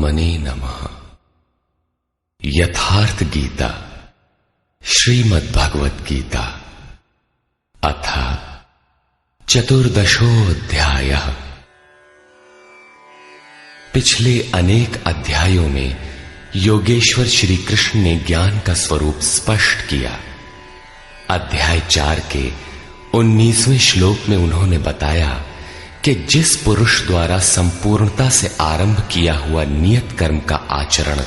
परमात्मने नमः। यथार्थ गीता श्रीमद् भगवत गीता अथ चतुर्दशोऽध्यायः। पिछले अनेक अध्यायों में योगेश्वर श्री कृष्ण ने ज्ञान का स्वरूप स्पष्ट किया। अध्याय 4 के 19वें श्लोक में उन्होंने बताया कि जिस पुरुष द्वारा संपूर्णता से आरंभ किया हुआ नियत कर्म का आचरण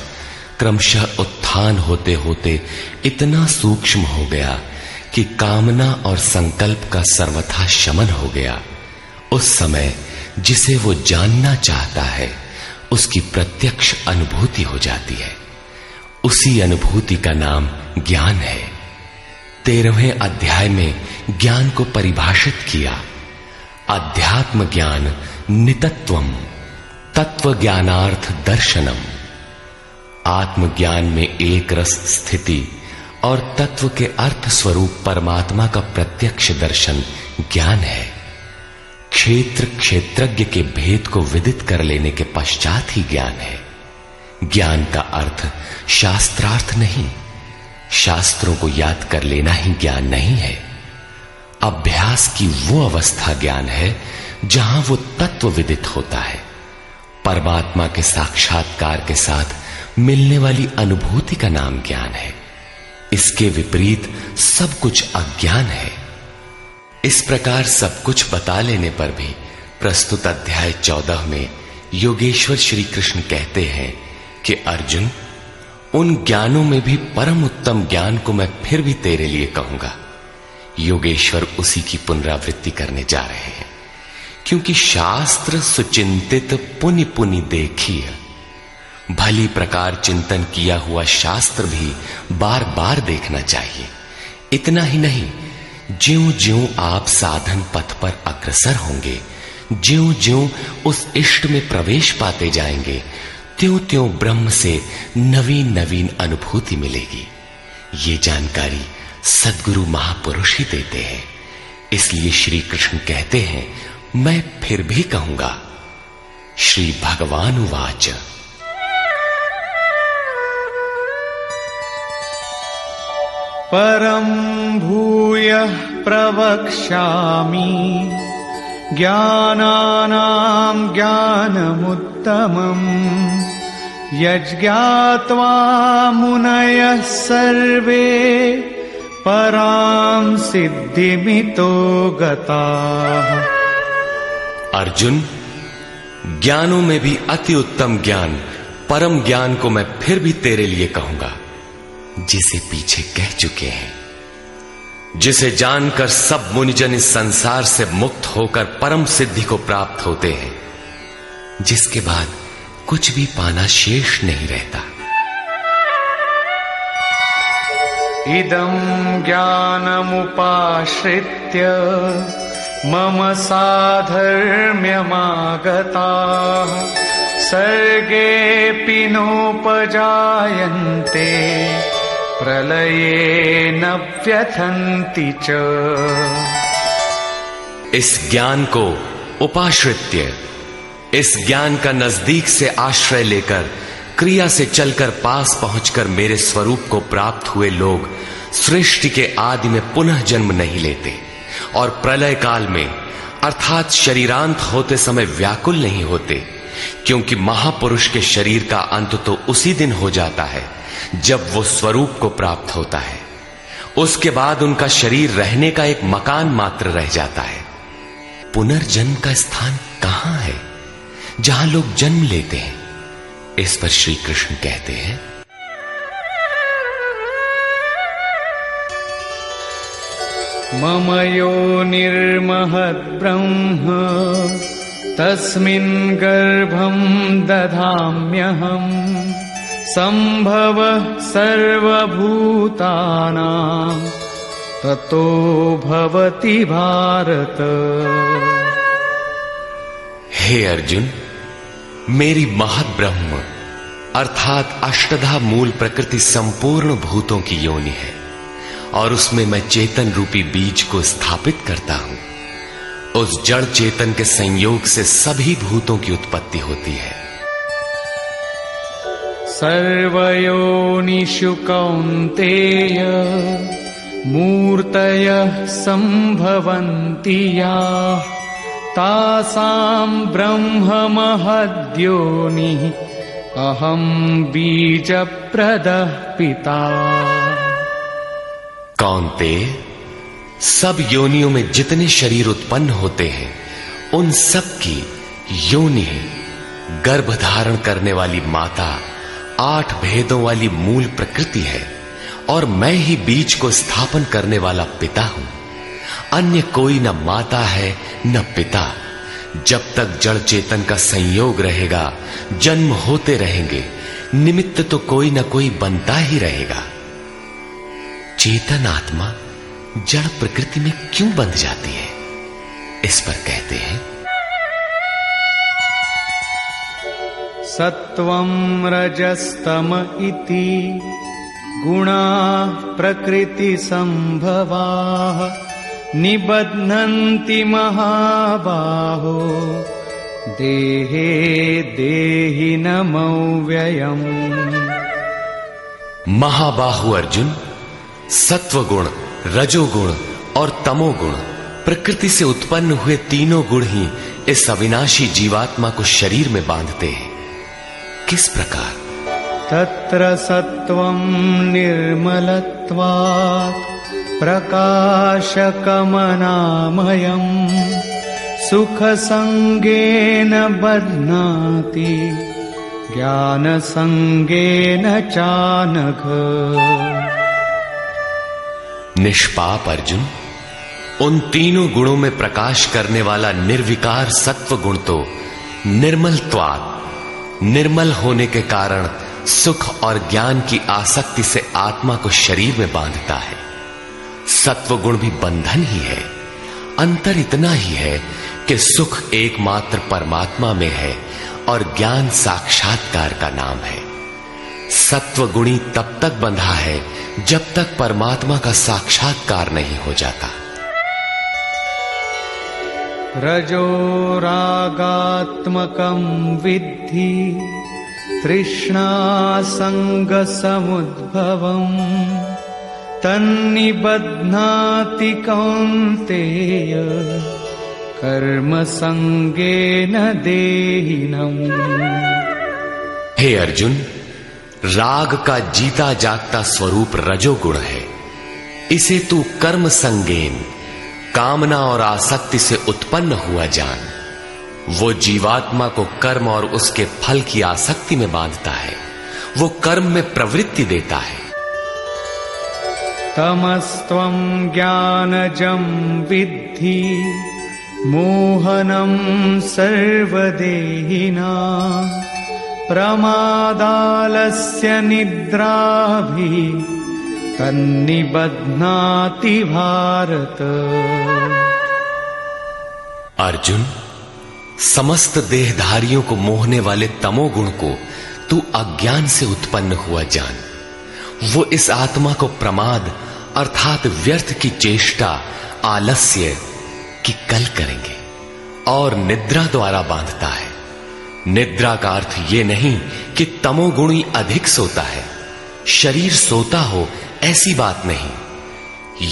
क्रमशः उत्थान होते होते इतना सूक्ष्म हो गया कि कामना और संकल्प का सर्वथा शमन हो गया, उस समय जिसे वो जानना चाहता है उसकी प्रत्यक्ष अनुभूति हो जाती है। उसी अनुभूति का नाम ज्ञान है। 13वें अध्याय में ज्ञान को परिभाषित किया। अध्यात्म ज्ञान नितत्वम तत्व ज्ञानार्थ दर्शनम। आत्मज्ञान में एक रस स्थिति और तत्व के अर्थ स्वरूप परमात्मा का प्रत्यक्ष दर्शन ज्ञान है। क्षेत्र क्षेत्रज्ञ के भेद को विदित कर लेने के पश्चात ही ज्ञान है। ज्ञान का अर्थ शास्त्रार्थ नहीं, शास्त्रों को याद कर लेना ही ज्ञान नहीं है। अभ्यास की वो अवस्था ज्ञान है जहां वो तत्व विदित होता है। परमात्मा के साक्षात्कार के साथ मिलने वाली अनुभूति का नाम ज्ञान है। इसके विपरीत सब कुछ अज्ञान है। इस प्रकार सब कुछ बता लेने पर भी प्रस्तुत अध्याय 14 में योगेश्वर श्री कृष्ण कहते हैं कि अर्जुन, उन ज्ञानों में भी परम उत्तम ज्ञान को मैं फिर भी तेरे लिए कहूंगा। योगेश्वर उसी की पुनरावृत्ति करने जा रहे हैं, क्योंकि शास्त्र सुचिंतित पुनि पुनि देखिए। भली प्रकार चिंतन किया हुआ शास्त्र भी बार बार देखना चाहिए। इतना ही नहीं, ज्यों ज्यों आप साधन पथ पर अग्रसर होंगे, ज्यों ज्यों उस इष्ट में प्रवेश पाते जाएंगे, त्यों त्यों ब्रह्म से नवीन नवीन अनुभूति मिलेगी। ये जानकारी सद्गुरु महापुरुष ही देते हैं। इसलिए श्री कृष्ण कहते हैं, मैं फिर भी कहूंगा। श्री भगवान उवाच परं भूयः प्रवक्ष्यामि ज्ञानानां ज्ञानमुत्तमम् यज्ञात्वा मुनयः सर्वे परां सिद्धिमितो गताः। अर्जुन, ज्ञानों में भी अति उत्तम ज्ञान परम ज्ञान को मैं फिर भी तेरे लिए कहूंगा, जिसे पीछे कह चुके हैं। जिसे जानकर सब मुनिजन इस संसार से मुक्त होकर परम सिद्धि को प्राप्त होते हैं, जिसके बाद कुछ भी पाना शेष नहीं रहता। इदं ज्ञानमुपाश्रित्य मम साधर्म्यमागताः सर्गेऽपि नोपजायन्ते प्रलये न व्यथन्ति च। इस ज्ञान को उपाश्रित्य, इस ज्ञान का नजदीक से आश्रय लेकर क्रिया से चलकर पास पहुंचकर मेरे स्वरूप को प्राप्त हुए लोग सृष्टि के आदि में पुनः जन्म नहीं लेते और प्रलय काल में अर्थात शरीरांत होते समय व्याकुल नहीं होते, क्योंकि महापुरुष के शरीर का अंत तो उसी दिन हो जाता है जब वो स्वरूप को प्राप्त होता है। उसके बाद उनका शरीर रहने का एक मकान मात्र रह जाता है। पुनर्जन्म का स्थान कहां है जहां लोग जन्म लेते हैं? इस पर श्री कृष्ण कहते हैं, मम योनिर्महद् ब्रह्म तस्मिन् गर्भं दधाम्यहम् सम्भवः सर्वभूतानां ततो भवति भारत। हे अर्जुन, मेरी महद ब्रह्म अर्थात अष्टधा मूल प्रकृति संपूर्ण भूतों की योनि है और उसमें मैं चेतन रूपी बीज को स्थापित करता हूं। उस जड़ चेतन के संयोग से सभी भूतों की उत्पत्ति होती है। सर्वयोनिषु कौन्तेय मूर्तयः सम्भवन्ति याः तासां ब्रह्ममहद्योनिः अहं बीजप्रदः पिता। कौन्तेय, सब योनियों में जितने शरीर उत्पन्न होते हैं उन सब की योनि गर्भ धारण करने वाली माता 8 भेदों वाली मूल प्रकृति है और मैं ही बीज को स्थापन करने वाला पिता हूं। अन्य कोई न माता है न पिता। जब तक जड़ चेतन का संयोग रहेगा जन्म होते रहेंगे, निमित्त तो कोई न कोई बनता ही रहेगा। चेतन आत्मा जड़ प्रकृति में क्यों बंध जाती है? इस पर कहते हैं सत्वं रजस्तम इति गुणाः प्रकृति संभवाः निबध्नन्ति महाबाहो देहे देहिनमव्ययम्। महाबाहु अर्जुन, सत्वगुण, रजोगुण और तमोगुण प्रकृति से उत्पन्न हुए तीनों गुण ही इस अविनाशी जीवात्मा को शरीर में बांधते हैं। किस प्रकार? तत्र सत्वं निर्मलत्वात् प्रकाशकमनामयम् सुखसंगेन बध्नाति ज्ञानसंगेन चानघ। निष्पाप अर्जुन, उन तीनों गुणों में प्रकाश करने वाला निर्विकार सत्व गुण तो निर्मलत्वात्, निर्मल होने के कारण सुख और ज्ञान की आसक्ति से आत्मा को शरीर में बांधता है। सत्व गुण भी बंधन ही है। अंतर इतना ही है कि सुख एकमात्र परमात्मा में है और ज्ञान साक्षात्कार का नाम है। सत्व गुणी तब तक बंधा है जब तक परमात्मा का साक्षात्कार नहीं हो जाता। रजो रागात्मकं विद्धि तृष्णा संगसमुद्भवम् तन्निबध्नाति कौन्तेय कर्म संगेन देहिनम्। हे अर्जुन, राग का जीता जागता स्वरूप रजोगुण है। इसे तू कर्म संगेन, कामना और आसक्ति से उत्पन्न हुआ जान। वो जीवात्मा को कर्म और उसके फल की आसक्ति में बांधता है। वो कर्म में प्रवृत्ति देता है। तमस्त्वं ज्ञानजं विद्धि मोहनं सर्वदेहिनां प्रमादालस्य निद्राभिः तन्निबध्नाति भारत। अर्जुन, समस्त देहधारियों को मोहने वाले तमोगुण को तू अज्ञान से उत्पन्न हुआ जान। वो इस आत्मा को प्रमाद अर्थात व्यर्थ की चेष्टा, आलस्य की कल करेंगे और निद्रा द्वारा बांधता है। निद्रा का अर्थ ये नहीं कि तमोगुणी अधिक सोता है, शरीर सोता हो, ऐसी बात नहीं।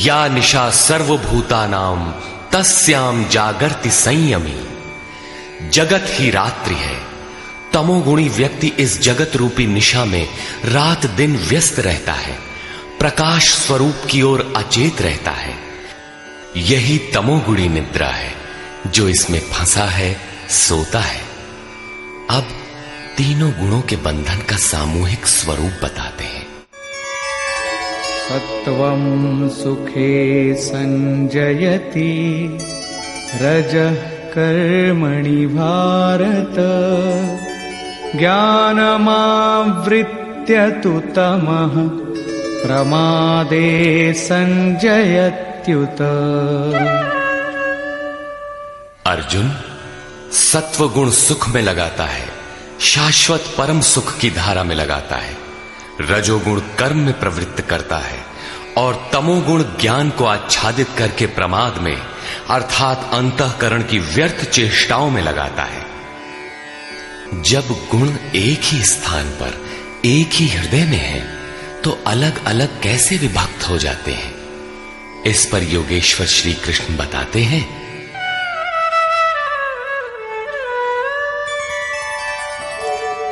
या निशा सर्वभूतानाम तस्याम जागर्ति संयमी। जगत ही रात्रि है। तमोगुणी व्यक्ति इस जगत रूपी निशा में रात दिन व्यस्त रहता है, प्रकाश स्वरूप की ओर अचेत रहता है। यही तमोगुणी निद्रा है। जो इसमें फंसा है सोता है। अब तीनों गुणों के बंधन का सामूहिक स्वरूप बताते हैं। सत्वं सुखे संजयति रजः कर्मणि भारत ज्ञानमावृत्य तु तमः प्रमादे संजयत्युत। अर्जुन, सत्वगुण सुख में लगाता है, शाश्वत परम सुख की धारा में लगाता है। रजोगुण कर्म में प्रवृत्त करता है और तमोगुण ज्ञान को आच्छादित करके प्रमाद में अर्थात अंतःकरण की व्यर्थ चेष्टाओं में लगाता है। जब गुण एक ही स्थान पर एक ही हृदय में हैं, तो अलग अलग कैसे विभक्त हो जाते हैं? इस पर योगेश्वर श्री कृष्ण बताते हैं,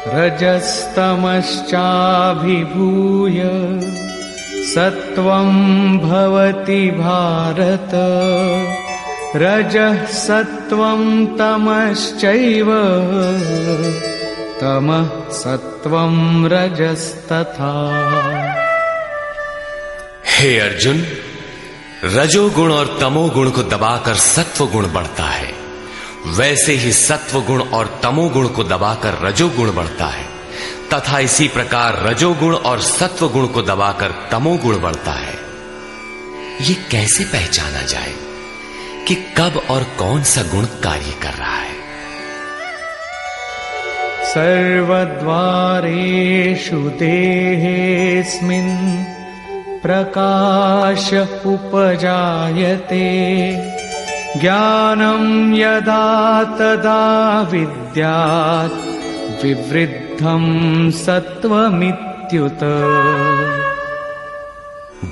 रजस्तमश्चाभिभूय सत्वं भवति भारत, रजः सत्वं तमश्चैव तमः सत्वं रजस्तथा। हे अर्जुन, रजोगुण और तमोगुण को दबाकर सत्वगुण बढ़ता है, वैसे ही सत्वगुण और तमोगुण को दबाकर रजोगुण बढ़ता है, तथा इसी प्रकार रजोगुण और सत्वगुण को दबाकर तमोगुण बढ़ता है। ये कैसे पहचाना जाए कि कब और कौन सा गुण कार्य कर रहा है? सर्वद्वारेषु देहेऽस्मिन् प्रकाश उपजायते, ज्ञानं यदा तदा विद्यात् विवृद्धं सत्वमित्युत।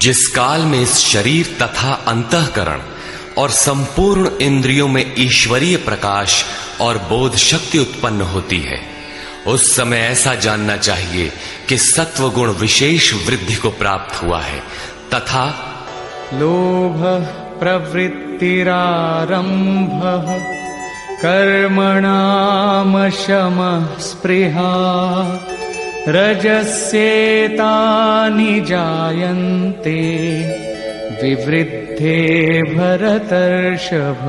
जिस काल में इस शरीर तथा अंतःकरण और संपूर्ण इंद्रियों में ईश्वरीय प्रकाश और बोध शक्ति उत्पन्न होती है, उस समय ऐसा जानना चाहिए कि सत्वगुण विशेष वृद्धि को प्राप्त हुआ है, तथा लोभ प्रवृत्तिरारम्भः कर्मणामशमः स्पृहा, रजस्येतानि जायन्ते विवृद्धे भरतर्षभ।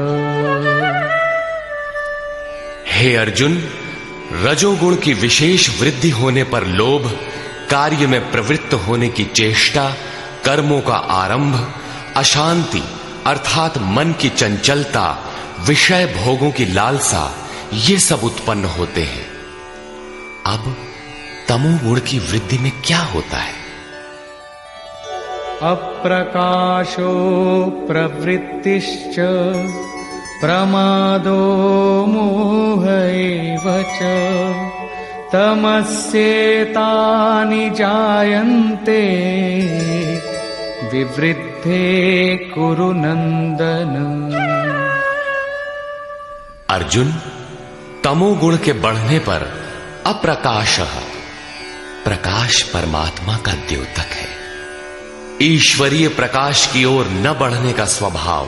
हे अर्जुन, रजोगुण की विशेष वृद्धि होने पर लोभ, कार्य में प्रवृत्त होने की चेष्टा, कर्मों का आरंभ, अशांति अर्थात मन की चंचलता, विषय भोगों की लालसा, ये सब उत्पन्न होते हैं। अब तमोगुण की वृद्धि में क्या होता है? अप्रकाशो प्रवृत्तिश्च प्रमादो मोह एव च, तमस्येतानि जायन्ते विवृद्धे कुरु नंदन। अर्जुन, तमोगुण के बढ़ने पर अप्रकाशः, प्रकाश परमात्मा का द्योतक है। ईश्वरीय प्रकाश की ओर न बढ़ने का स्वभाव,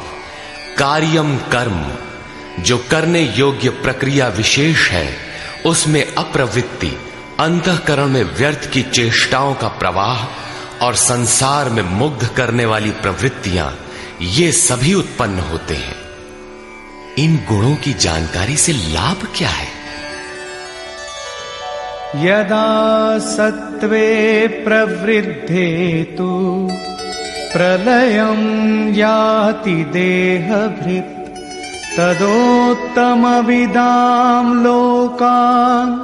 कार्यम कर्म, जो करने योग्य प्रक्रिया विशेष है, उसमें अप्रवृत्ति, अंतःकरण में व्यर्थ की चेष्टाओं का प्रवाह और संसार में मुग्ध करने वाली प्रवृत्तियां, ये सभी उत्पन्न होते हैं। इन गुणों की जानकारी से लाभ क्या है? यदा सत्वे प्रवृद्धे तु प्रलयं याति देहभृत्, तदोत्तमविदां लोकान्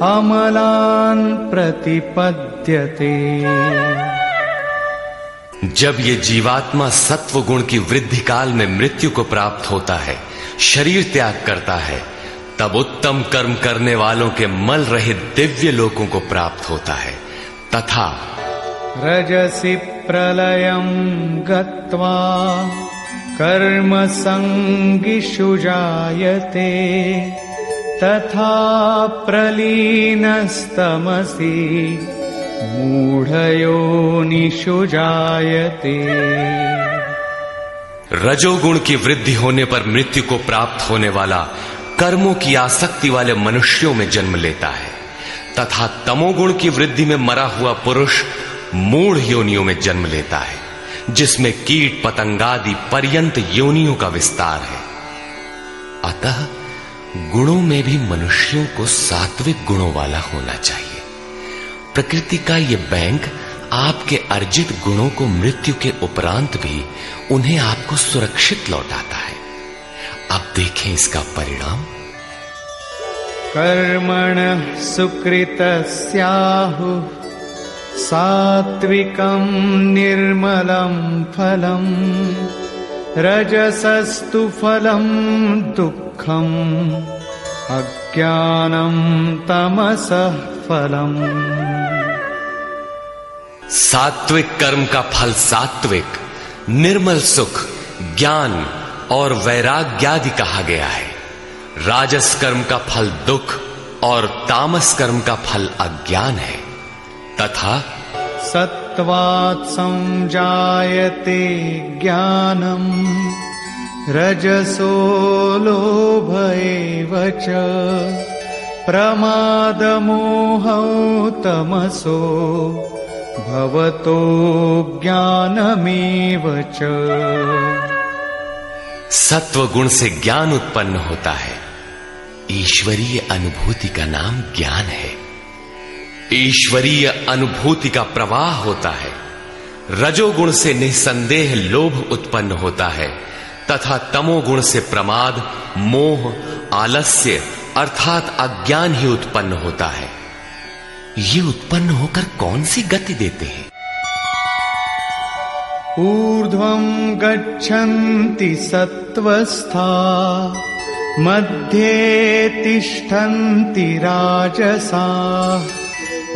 अमलान् प्रतिपद्यते। जब ये जीवात्मा सत्व गुण की वृद्धि काल में मृत्यु को प्राप्त होता है, शरीर त्याग करता है, तब उत्तम कर्म करने वालों के मल रहित दिव्य लोकों को प्राप्त होता है, तथा रजसि प्रलयं गत्वा कर्म संगिषु जायते, तथा प्रलीनस्तमसि मूढ़योनिषु जायते। रजोगुण की वृद्धि होने पर मृत्यु को प्राप्त होने वाला कर्मों की आसक्ति वाले मनुष्यों में जन्म लेता है, तथा तमोगुण की वृद्धि में मरा हुआ पुरुष मूढ़ योनियों में जन्म लेता है, जिसमें कीट पतंगादि पर्यंत योनियों का विस्तार है। अतः गुणों में भी मनुष्यों को सात्विक गुणों वाला होना चाहिए। प्रकृति का ये बैंक आपके अर्जित गुणों को मृत्यु के उपरांत भी उन्हें आपको सुरक्षित लौटाता है। अब देखें इसका परिणाम। कर्मणः सुकृतस्याहुः सात्विकं निर्मलं फलम्, रजसस्तु फलं दुःखम्, अज्ञानं तमसः फलम्। सात्विक कर्म का फल सात्विक, निर्मल सुख, ज्ञान और वैराग्यादि कहा गया है। राजस कर्म का फल दुख और तामस कर्म का फल अज्ञान है। तथा सत्वात् संजायते ज्ञानम् रजसो लोभ एव च प्रमादमोहौ तमसो भवतो ज्ञानमेव च। सत्व गुण से ज्ञान उत्पन्न होता है। ईश्वरीय अनुभूति का नाम ज्ञान है। ईश्वरीय अनुभूति का प्रवाह होता है। रजोगुण से निसंदेह लोभ उत्पन्न होता है तथा तमोगुण से प्रमाद, मोह, आलस्य अर्थात अज्ञान ही उत्पन्न होता है। ये उत्पन्न होकर कौन सी गति देते हैं? ऊर्ध्वं गच्छन्ति सत्त्वस्था मध्ये तिष्ठन्ति राजसाः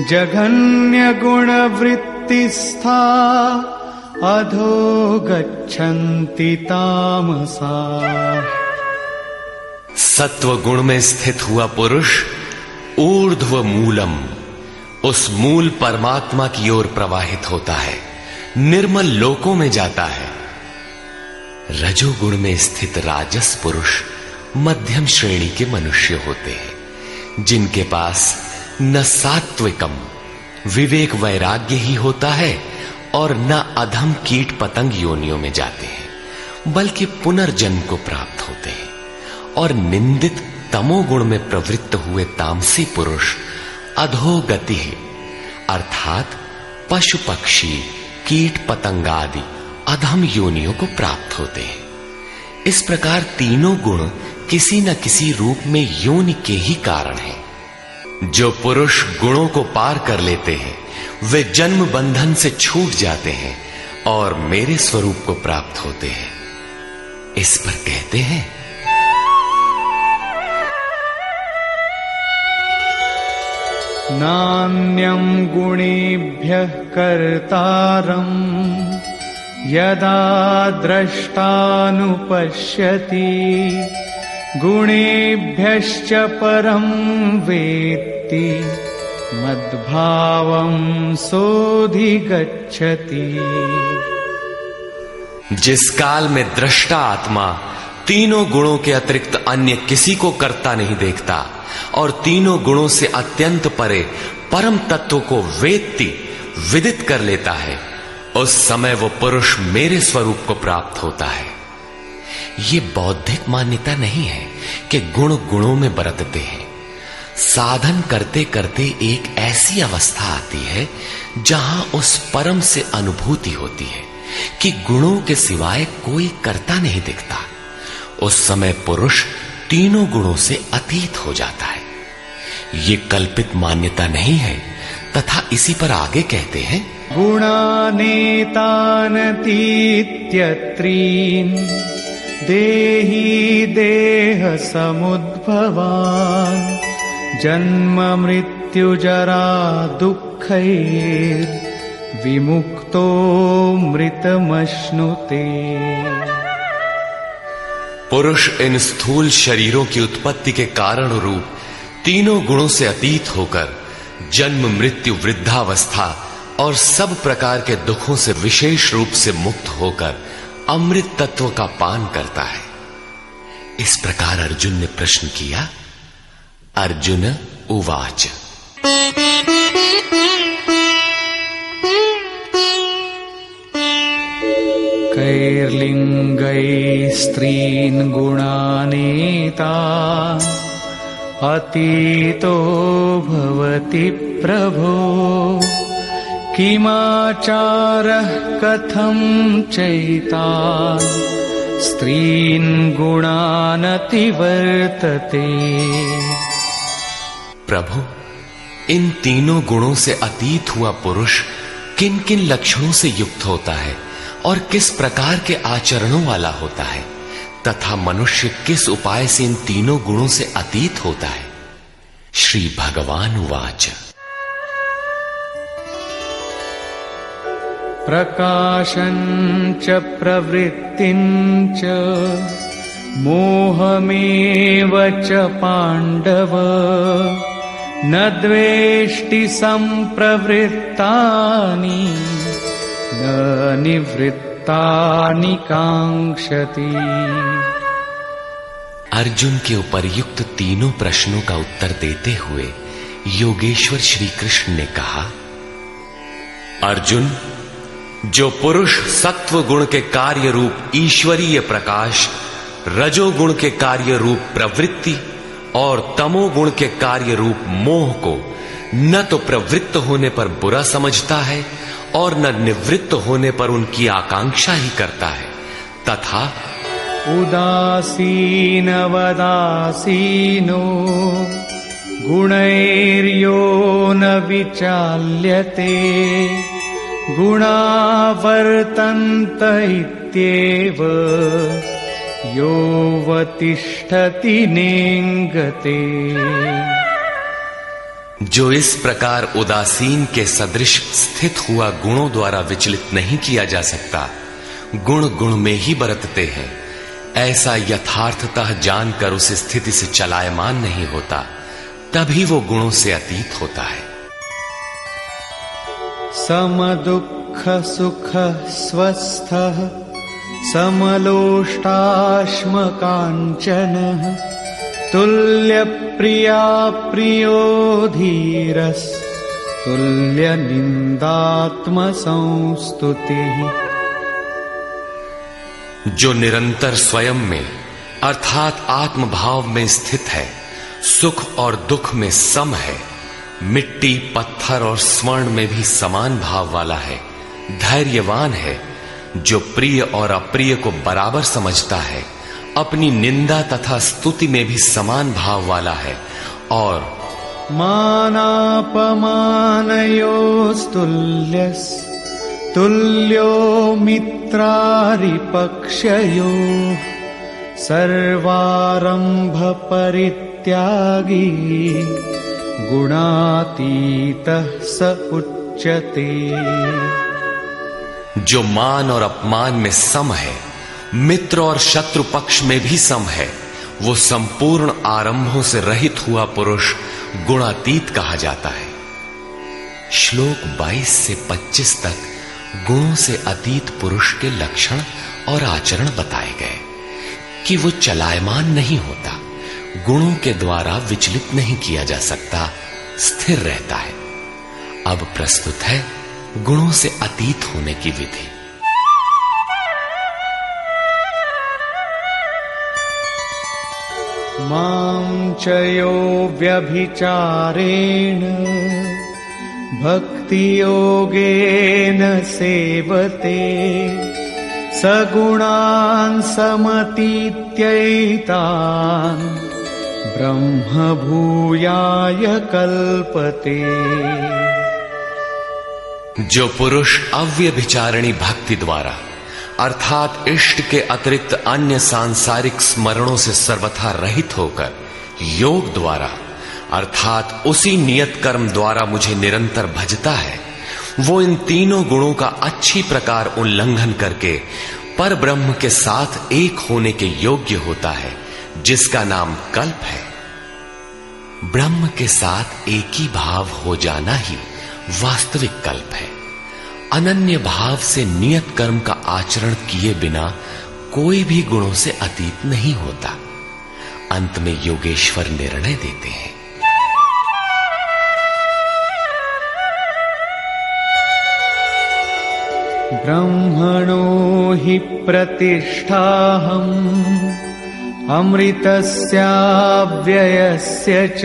जघन्यगुणवृत्तिस्था अधो गच्छन्ति तामसाः। सत्व गुण में स्थित हुआ पुरुष ऊर्ध्व मूलम, उस मूल परमात्मा की ओर प्रवाहित होता है, निर्मल लोकों में जाता है। रजोगुण में स्थित राजस पुरुष मध्यम श्रेणी के मनुष्य होते हैं, जिनके पास न सात्विकम विवेक वैराग्य ही होता है और न अधम कीट पतंग योनियों में जाते हैं, बल्कि पुनर्जन्म को प्राप्त होते हैं। और निंदित तमोगुण में प्रवृत्त हुए तामसी पुरुष अधोगति है, अर्थात पशु पक्षी कीट पतंगादि अधम योनियों को प्राप्त होते हैं। इस प्रकार तीनों गुण किसी न किसी रूप में योनि के ही कारण हैं। जो पुरुष गुणों को पार कर लेते हैं वे जन्म बंधन से छूट जाते हैं और मेरे स्वरूप को प्राप्त होते हैं। इस पर कहते हैं नान्यं गुणेभ्यः कर्तारम् यदा द्रष्टानुपश्यति गुणेभ्यश्च परं वेत्ति मद्भावं सोऽधिगच्छति। जिस काल में दृष्टा आत्मा तीनों गुणों के अतिरिक्त अन्य किसी को करता नहीं देखता और तीनों गुणों से अत्यंत परे परम तत्व को वेत्ति विदित कर लेता है, उस समय वो पुरुष मेरे स्वरूप को प्राप्त होता है। ये बौद्धिक मान्यता नहीं है कि गुण गुणों में बरतते हैं। साधन करते करते एक ऐसी अवस्था आती है जहां उस परम से अनुभूति होती है कि गुणों के सिवाय कोई करता नहीं दिखता। उस समय पुरुष तीनों गुणों से अतीत हो जाता है। ये कल्पित मान्यता नहीं है। तथा इसी पर आगे कहते हैं गुणानेतानतीत्यत्रीन् देहि देह समुद्भवान् जन्म मृत्यु जरा दुःखैर् विमुक्तो मृतमश्नुते। पुरुष इन स्थूल शरीरों की उत्पत्ति के कारण रूप तीनों गुणों से अतीत होकर जन्म मृत्यु वृद्धावस्था और सब प्रकार के दुखों से विशेष रूप से मुक्त होकर अमृत तत्व का पान करता है। इस प्रकार अर्जुन ने प्रश्न किया। अर्जुन उवाच कैर्लिङ्गैः स्त्रीन् गुणानेता अतीतो भवति प्रभो किमाचारः कथं चैतान् स्त्रीन् गुणानतिवर्तते। प्रभु, इन तीनों गुणों से अतीत हुआ पुरुष किन किन लक्षणों से युक्त होता है और किस प्रकार के आचरणों वाला होता है तथा मनुष्य किस उपाय से इन तीनों गुणों से अतीत होता है। श्री भगवान उवाच प्रकाशञ्च प्रवृत्तिञ्च मोहमेव च पाण्डव न द्वेष्टि सम्प्रवृत्तानि न निवृत्तानि काङ्क्षति। अर्जुन के उपर्युक्त तीनों प्रश्नों का उत्तर देते हुए योगेश्वर श्री कृष्ण ने कहा, अर्जुन, जो पुरुष सत्व गुण के कार्य रूप ईश्वरीय प्रकाश, रजोगुण के कार्य रूप प्रवृत्ति और तमोगुण के कार्य रूप मोह को न तो प्रवृत्त होने पर बुरा समझता है और न निवृत्त होने पर उनकी आकांक्षा ही करता है, तथा उदासीनवदासीनो गुणैर्यो न विचाल्यते गुणावर्तन्त इत्येव योऽवतिष्ठति नेङ्गते। जो इस प्रकार उदासीन के सदृश स्थित हुआ गुणों द्वारा विचलित नहीं किया जा सकता, गुण गुण में ही बरतते हैं, ऐसा यथार्थतः जानकर उस स्थिति से चलायमान नहीं होता, तभी वो गुणों से अतीत होता है। समदुःख सुख स्वस्थः समलोष्टाश्मकाञ्चनः तुल्यप्रिया प्रियो धीरस् तुल्यनिन्दात्मसंस्तुतिः। जो निरंतर स्वयं में अर्थात आत्म भाव में स्थित है, सुख और दुख में सम है, मिट्टी पत्थर और स्वर्ण में भी समान भाव वाला है, धैर्यवान है, जो प्रिय और अप्रिय को बराबर समझता है, अपनी निंदा तथा स्तुति में भी समान भाव वाला है, और मानापमानयोस्तुल्यस् तुल्यो मित्रारिपक्षयोः सर्वारंभ परित्यागी गुणातीतः स उच्यते। जो मान और अपमान में सम है, मित्र और शत्रु पक्ष में भी सम है, वो संपूर्ण आरंभों से रहित हुआ पुरुष गुणातीत कहा जाता है। श्लोक 22 से 25 तक गुणों से अतीत पुरुष के लक्षण और आचरण बताए गए कि वो चलायमान नहीं होता, गुणों के द्वारा विचलित नहीं किया जा सकता, स्थिर रहता है। अब प्रस्तुत है गुणों से अतीत होने की विधि। मां च यो व्यभिचारेण भक्ति योगेन सेवते सगुणान् समतीत्यैतान् ब्रह्म भूयाय कल्पते। जो पुरुष अव्यभिचारिणी भक्ति द्वारा अर्थात इष्ट के अतिरिक्त अन्य सांसारिक स्मरणों से सर्वथा रहित होकर योग द्वारा अर्थात उसी नियत कर्म द्वारा मुझे निरंतर भजता है, वो इन तीनों गुणों का अच्छी प्रकार उल्लंघन करके पर ब्रह्म के साथ एक होने के योग्य होता है, जिसका नाम कल्प है। ब्रह्म के साथ एक ही भाव हो जाना ही वास्तविक कल्प है। अनन्य भाव से नियत कर्म का आचरण किए बिना कोई भी गुणों से अतीत नहीं होता। अंत में योगेश्वर निर्णय देते हैं, ब्रह्मणो हि प्रतिष्ठाहम् अमृतस्याव्ययस्य च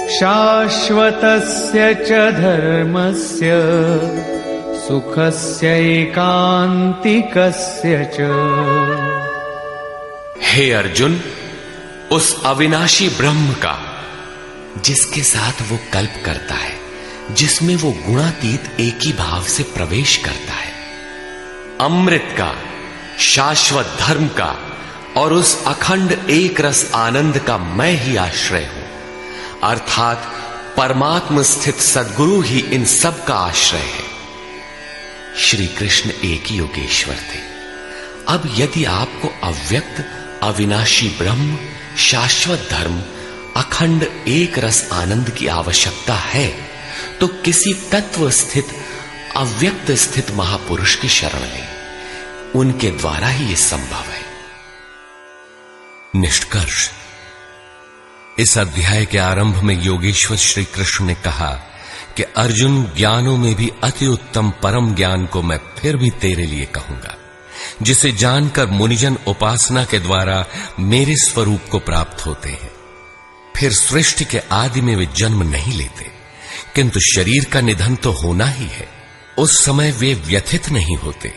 शाश्वतस्य च धर्मस्य सुखस्यैकान्तिकस्य च। हे अर्जुन, उस अविनाशी ब्रह्म का जिसके साथ वो कल्प करता है, जिसमें वो गुणातीत एक ही भाव से प्रवेश करता है, अमृत का, शाश्वत धर्म का और उस अखंड एक रस आनंद का मैं ही आश्रय हूं, अर्थात परमात्म स्थित सद्गुरु ही इन सब का आश्रय है। श्री कृष्ण एक ही योगेश्वर थे। अब यदि आपको अव्यक्त अविनाशी ब्रह्म, शाश्वत धर्म, अखंड एक रस आनंद की आवश्यकता है तो किसी तत्व स्थित अव्यक्त स्थित महापुरुष की शरण लें। उनके द्वारा ही यह संभव है। निष्कर्ष, इस अध्याय के आरंभ में योगेश्वर श्री कृष्ण ने कहा कि अर्जुन, ज्ञानों में भी अति उत्तम परम ज्ञान को मैं फिर भी तेरे लिए कहूंगा, जिसे जानकर मुनिजन उपासना के द्वारा मेरे स्वरूप को प्राप्त होते हैं। फिर सृष्टि के आदि में वे जन्म नहीं लेते, किंतु शरीर का निधन तो होना ही है। उस समय वे व्यथित नहीं होते।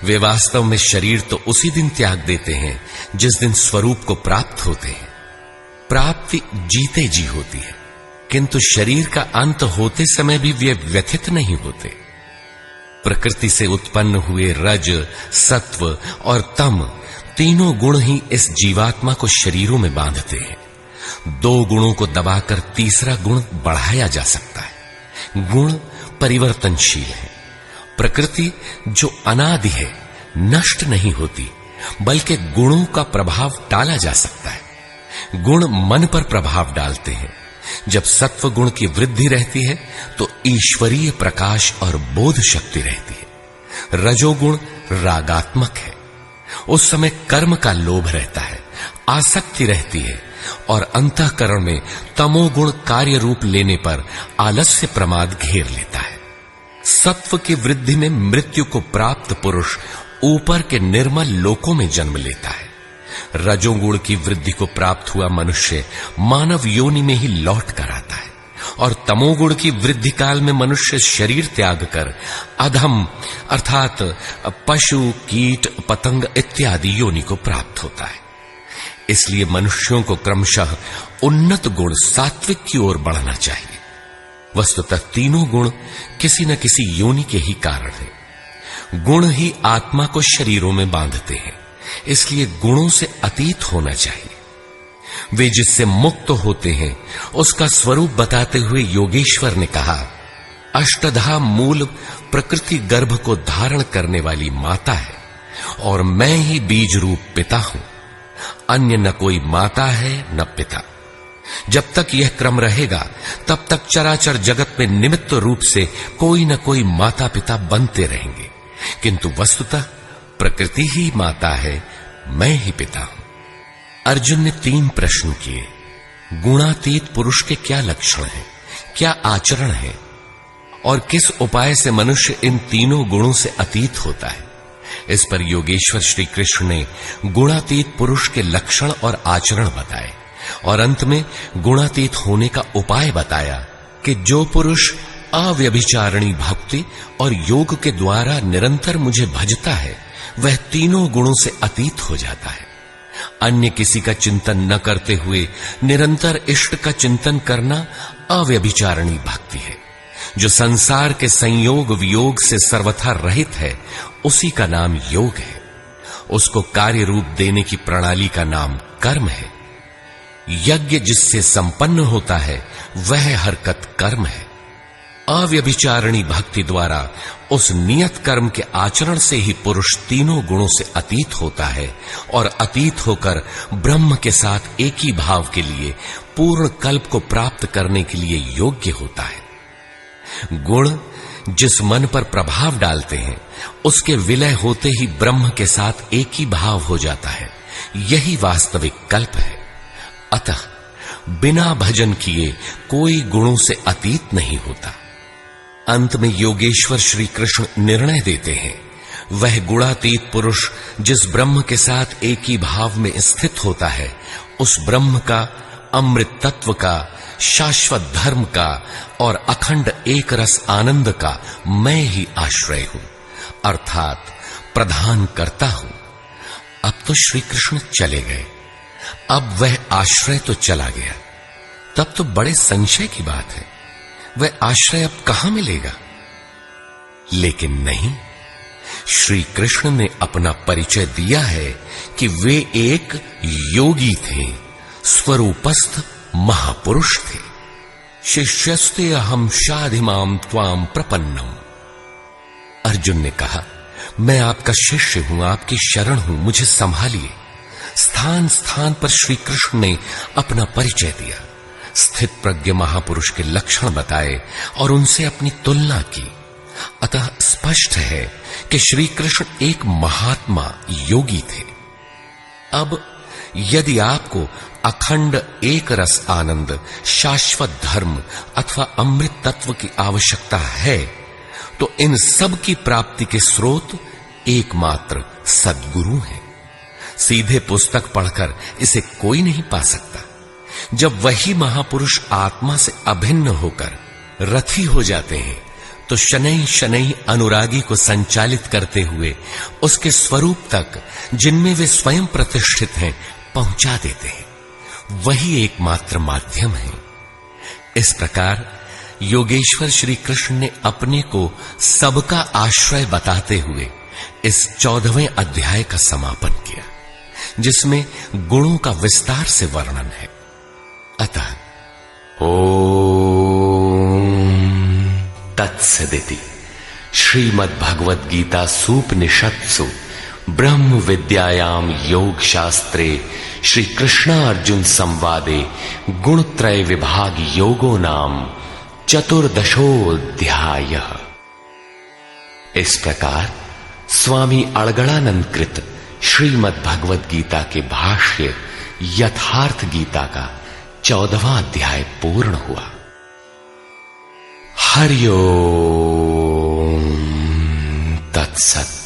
वे वास्तव में शरीर तो उसी दिन त्याग देते हैं जिस दिन स्वरूप को प्राप्त होते हैं। प्राप्ति जीते जी होती है, किंतु शरीर का अंत होते समय भी वे व्यथित नहीं होते। प्रकृति से उत्पन्न हुए रज, सत्व और तम तीनों गुण ही इस जीवात्मा को शरीरों में बांधते हैं। दो गुणों को दबाकर तीसरा गुण बढ़ाया जा सकता है। गुण परिवर्तनशील है। प्रकृति जो अनादि है, नष्ट नहीं होती, बल्कि गुणों का प्रभाव टाला जा सकता है। गुण मन पर प्रभाव डालते हैं। जब सत्व गुण की वृद्धि रहती है तो ईश्वरीय प्रकाश और बोध शक्ति रहती है। रजोगुण रागात्मक है। उस समय कर्म का लोभ रहता है, आसक्ति रहती है, और अंतःकरण में तमोगुण कार्य रूप लेने पर आलस्य प्रमाद घेर लेता है। सत्व की वृद्धि में मृत्यु को प्राप्त पुरुष ऊपर के निर्मल लोकों में जन्म लेता है। रजोगुण की वृद्धि को प्राप्त हुआ मनुष्य मानव योनि में ही लौट कर आता है, और तमोगुण की वृद्धि काल में मनुष्य शरीर त्याग कर अधम अर्थात पशु, कीट, पतंग इत्यादि योनि को प्राप्त होता है। इसलिए मनुष्यों को क्रमशः उन्नत गुण सात्विक की ओर बढ़ना चाहिए। वस्तुतः तीनों गुण किसी न किसी योनि के ही कारण है। गुण ही आत्मा को शरीरों में बांधते हैं, इसलिए गुणों से अतीत होना चाहिए। वे जिससे मुक्त होते हैं उसका स्वरूप बताते हुए योगेश्वर ने कहा, अष्टधा मूल प्रकृति गर्भ को धारण करने वाली माता है और मैं ही बीज रूप पिता हूं। अन्य न कोई माता है न पिता। जब तक यह क्रम रहेगा तब तक चराचर जगत में निमित्त रूप से कोई न कोई माता पिता बनते रहेंगे, किंतु वस्तुतः प्रकृति ही माता है, मैं ही पिता हूं। अर्जुन ने 3 प्रश्न किए। गुणातीत पुरुष के क्या लक्षण हैं, क्या आचरण है, और किस उपाय से मनुष्य इन तीनों गुणों से अतीत होता है। इस पर योगेश्वर श्री कृष्ण ने गुणातीत पुरुष के लक्षण और आचरण बताए, और अंत में गुणातीत होने का उपाय बताया कि जो पुरुष अव्यभिचारिणी भक्ति और योग के द्वारा निरंतर मुझे भजता है वह तीनों गुणों से अतीत हो जाता है। अन्य किसी का चिंतन न करते हुए निरंतर इष्ट का चिंतन करना अव्यभिचारिणी भक्ति है। जो संसार के संयोग वियोग से सर्वथा रहित है उसी का नाम योग है। उसको कार्य रूप देने की प्रणाली का नाम कर्म है। यज्ञ जिससे संपन्न होता है वह हरकत कर्म है। अव्यभिचारिणी भक्ति द्वारा उस नियत कर्म के आचरण से ही पुरुष तीनों गुणों से अतीत होता है और अतीत होकर ब्रह्म के साथ एक ही भाव के लिए पूर्ण कल्प को प्राप्त करने के लिए योग्य होता है। गुण जिस मन पर प्रभाव डालते हैं उसके विलय होते ही ब्रह्म के साथ एक ही भाव हो जाता है। यही वास्तविक कल्प है। अतः बिना भजन किए कोई गुणों से अतीत नहीं होता। अंत में योगेश्वर श्री कृष्ण निर्णय देते हैं, वह गुणातीत पुरुष जिस ब्रह्म के साथ एक ही भाव में स्थित होता है उस ब्रह्म का, अमृत तत्व का, शाश्वत धर्म का और अखंड एक रस आनंद का मैं ही आश्रय हूं, अर्थात प्रधान करता हूं। अब तो श्री कृष्ण चले गए। अब वह आश्रय तो चला गया, तब तो बड़े संशय की बात है, वह आश्रय अब कहां मिलेगा। लेकिन नहीं, श्री कृष्ण ने अपना परिचय दिया है कि वे एक योगी थे, स्वरूपस्थ महापुरुष थे। शिष्यस्ते अहम शाधिमाम त्वाम प्रपन्नम। अर्जुन ने कहा, मैं आपका शिष्य हूं, आपकी शरण हूं, मुझे संभालिए। स्थान स्थान पर श्री कृष्ण ने अपना परिचय दिया, स्थित प्रज्ञ महापुरुष के लक्षण बताए और उनसे अपनी तुलना की। अतः स्पष्ट है कि श्री कृष्ण एक महात्मा योगी थे। अब यदि आपको अखंड एक रस आनंद, शाश्वत धर्म अथवा अमृत तत्व की आवश्यकता है तो इन सब की प्राप्ति के स्रोत एकमात्र सद्गुरु हैं। सीधे पुस्तक पढ़कर इसे कोई नहीं पा सकता। जब वही महापुरुष आत्मा से अभिन्न होकर रथी हो जाते हैं तो शनैः शनैः अनुरागी को संचालित करते हुए उसके स्वरूप तक, जिनमें वे स्वयं प्रतिष्ठित हैं, पहुंचा देते हैं। वही एकमात्र माध्यम है। इस प्रकार योगेश्वर श्री कृष्ण ने अपने को सबका आश्रय बताते हुए इस 14वें अध्याय का समापन किया, जिसमें गुणों का विस्तार से वर्णन है। अतः तत्सदिति श्रीमद् भगवद गीता सूपनिषत्सु ब्रह्म विद्यायाम योग शास्त्रे श्री कृष्णार्जुन संवादे गुणत्रय विभाग योगो नाम चतुर्दशोऽध्यायः। इस प्रकार स्वामी अड़गड़ानंद कृत श्रीमद् भगवद गीता के भाष्य यथार्थ गीता का 14वां अध्याय पूर्ण हुआ। हरि ओम तत्सत्।